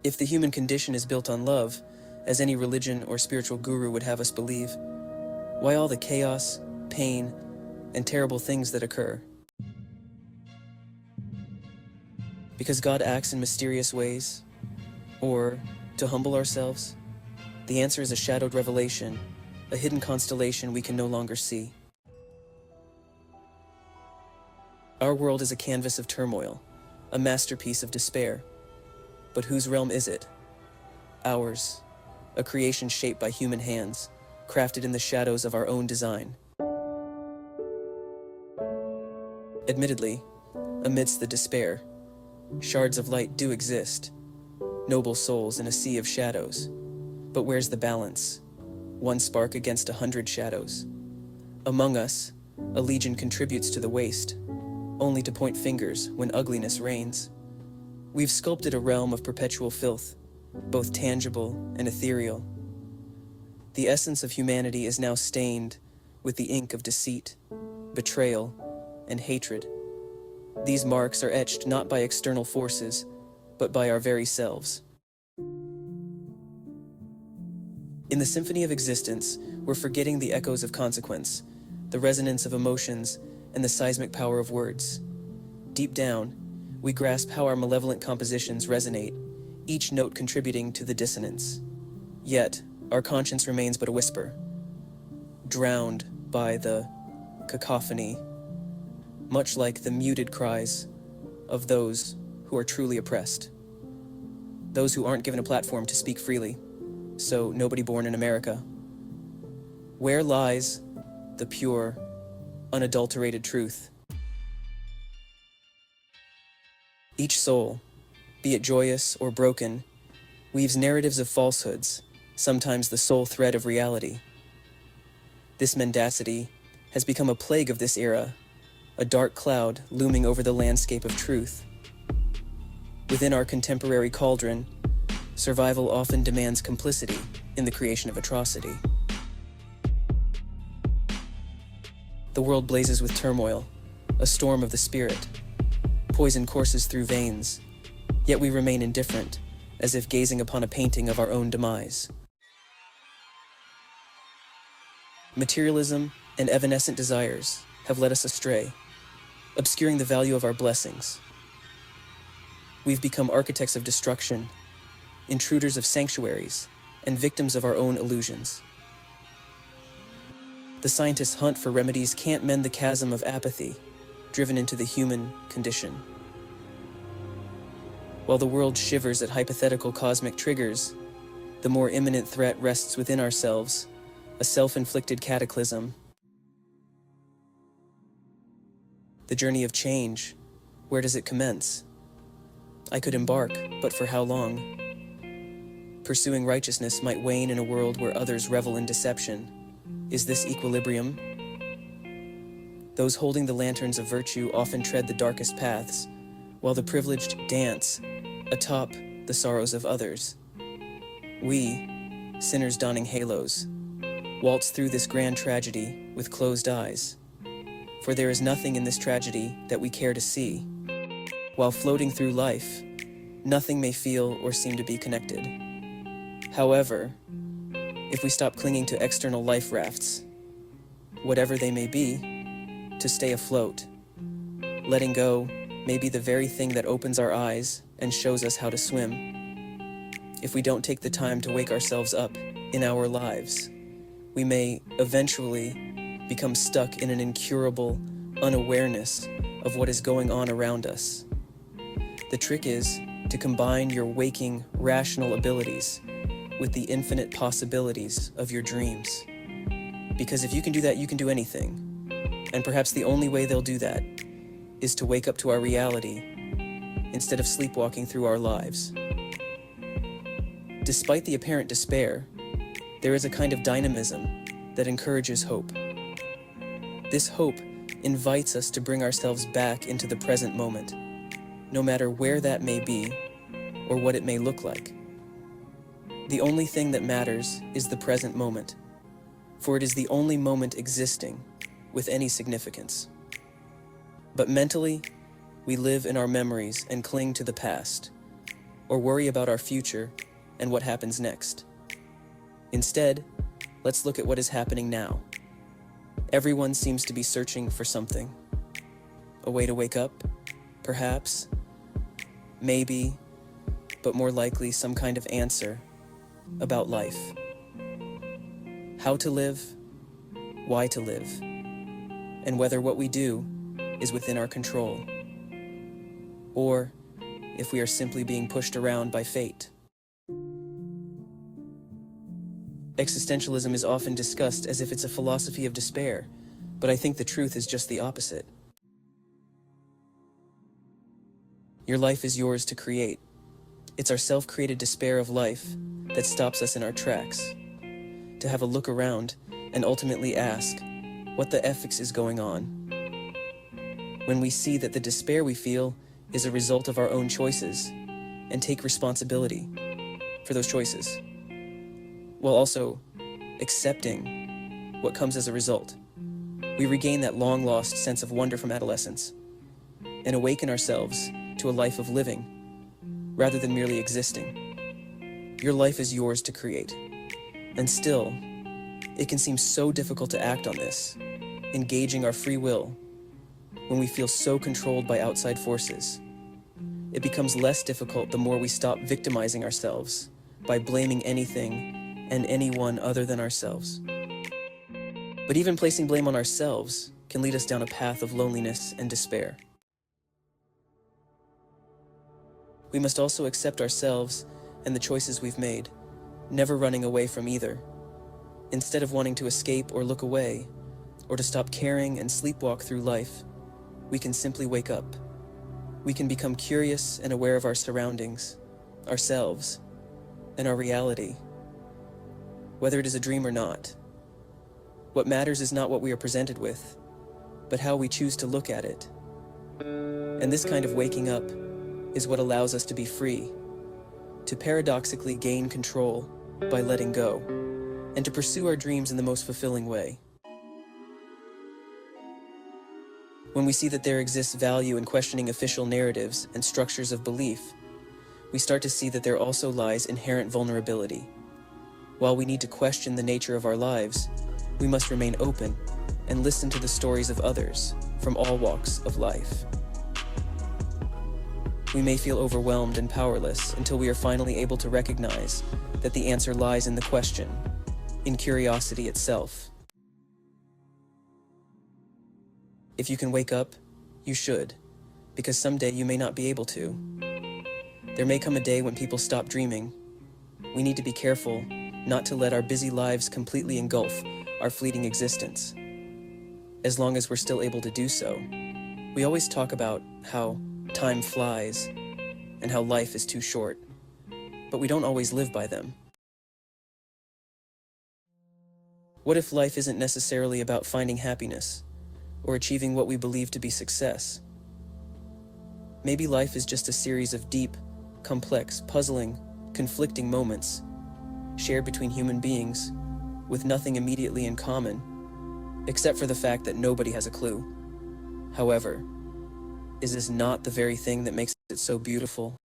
If the human condition is built on love, as any religion or spiritual guru would have us believe, why all the chaos, pain, and terrible things that occur? Because God acts in mysterious ways? Or to humble ourselves? The answer is a shadowed revelation, a hidden constellation we can no longer see. Our world is a canvas of turmoil, a masterpiece of despair. But whose realm is it? Ours, a creation shaped by human hands, crafted in the shadows of our own design. Admittedly, amidst the despair, shards of light do exist, noble souls in a sea of shadows. But where's the balance? One spark against 100 shadows. Among us, a legion contributes to the waste, only to point fingers when ugliness reigns. We've sculpted a realm of perpetual filth, both tangible and ethereal. The essence of humanity is now stained with the ink of deceit, betrayal, and hatred. These marks are etched not by external forces, but by our very selves. In the symphony of existence, we're forgetting the echoes of consequence, the resonance of emotions, and the seismic power of words. Deep down, we grasp how our malevolent compositions resonate, each note contributing to the dissonance. Yet, our conscience remains but a whisper, drowned by the cacophony, much like the muted cries of those who are truly oppressed. Those who aren't given a platform to speak freely, so nobody born in America. Where lies the pure, unadulterated truth? Each soul, be it joyous or broken, weaves narratives of falsehoods, sometimes the sole thread of reality. This mendacity has become a plague of this era, a dark cloud looming over the landscape of truth. Within our contemporary cauldron, survival often demands complicity in the creation of atrocity. The world blazes with turmoil, a storm of the spirit. Poison courses through veins, yet we remain indifferent, as if gazing upon a painting of our own demise. Materialism and evanescent desires have led us astray, obscuring the value of our blessings. We've become architects of destruction, intruders of sanctuaries, and victims of our own illusions. The scientists' hunt for remedies can't mend the chasm of apathy driven into the human condition. While the world shivers at hypothetical cosmic triggers, the more imminent threat rests within ourselves, a self-inflicted cataclysm. The journey of change, where does it commence? I could embark, but for how long? Pursuing righteousness might wane in a world where others revel in deception. Is this equilibrium? Those holding the lanterns of virtue often tread the darkest paths, while the privileged dance atop the sorrows of others. We, sinners donning halos, waltz through this grand tragedy with closed eyes, for there is nothing in this tragedy that we care to see. While floating through life, nothing may feel or seem to be connected. However, if we stop clinging to external life rafts, whatever they may be, to stay afloat, letting go may be the very thing that opens our eyes and shows us how to swim. If we don't take the time to wake ourselves up in our lives, we may eventually become stuck in an incurable unawareness of what is going on around us. The trick is to combine your waking, rational abilities with the infinite possibilities of your dreams. Because if you can do that, you can do anything. And perhaps the only way they'll do that is to wake up to our reality instead of sleepwalking through our lives. Despite the apparent despair, there is a kind of dynamism that encourages hope. This hope invites us to bring ourselves back into the present moment, no matter where that may be or what it may look like. The only thing that matters is the present moment, for it is the only moment existing with any significance. But mentally, we live in our memories and cling to the past, or worry about our future and what happens next. Instead, let's look at what is happening now. Everyone seems to be searching for something. A way to wake up, perhaps, maybe, but more likely some kind of answer about life. How to live, why to live, and whether what we do is within our control, or if we are simply being pushed around by fate. Existentialism is often discussed as if it's a philosophy of despair, but I think the truth is just the opposite. Your life is yours to create. It's our self-created despair of life that stops us in our tracks. To have a look around and ultimately ask, what the ethics is going on? When we see that the despair we feel is a result of our own choices, and take responsibility for those choices, while also accepting what comes as a result, we regain that long-lost sense of wonder from adolescence and awaken ourselves to a life of living rather than merely existing. Your life is yours to create, and still, it can seem so difficult to act on this, engaging our free will when we feel so controlled by outside forces. It becomes less difficult the more we stop victimizing ourselves by blaming anything and anyone other than ourselves. But even placing blame on ourselves can lead us down a path of loneliness and despair. We must also accept ourselves and the choices we've made, never running away from either. Instead of wanting to escape or look away, or to stop caring and sleepwalk through life, we can simply wake up. We can become curious and aware of our surroundings, ourselves, and our reality. Whether it is a dream or not, what matters is not what we are presented with, but how we choose to look at it. And this kind of waking up is what allows us to be free, to paradoxically gain control by letting go, and to pursue our dreams in the most fulfilling way. When we see that there exists value in questioning official narratives and structures of belief, we start to see that there also lies inherent vulnerability. While we need to question the nature of our lives, we must remain open and listen to the stories of others from all walks of life. We may feel overwhelmed and powerless until we are finally able to recognize that the answer lies in the question, in curiosity itself. If you can wake up, you should, because someday you may not be able to. There may come a day when people stop dreaming. We need to be careful not to let our busy lives completely engulf our fleeting existence. As long as we're still able to do so, we always talk about how time flies and how life is too short, but we don't always live by them. What if life isn't necessarily about finding happiness or achieving what we believe to be success? Maybe life is just a series of deep, complex, puzzling, conflicting moments shared between human beings with nothing immediately in common, except for the fact that nobody has a clue. However, is this not the very thing that makes it so beautiful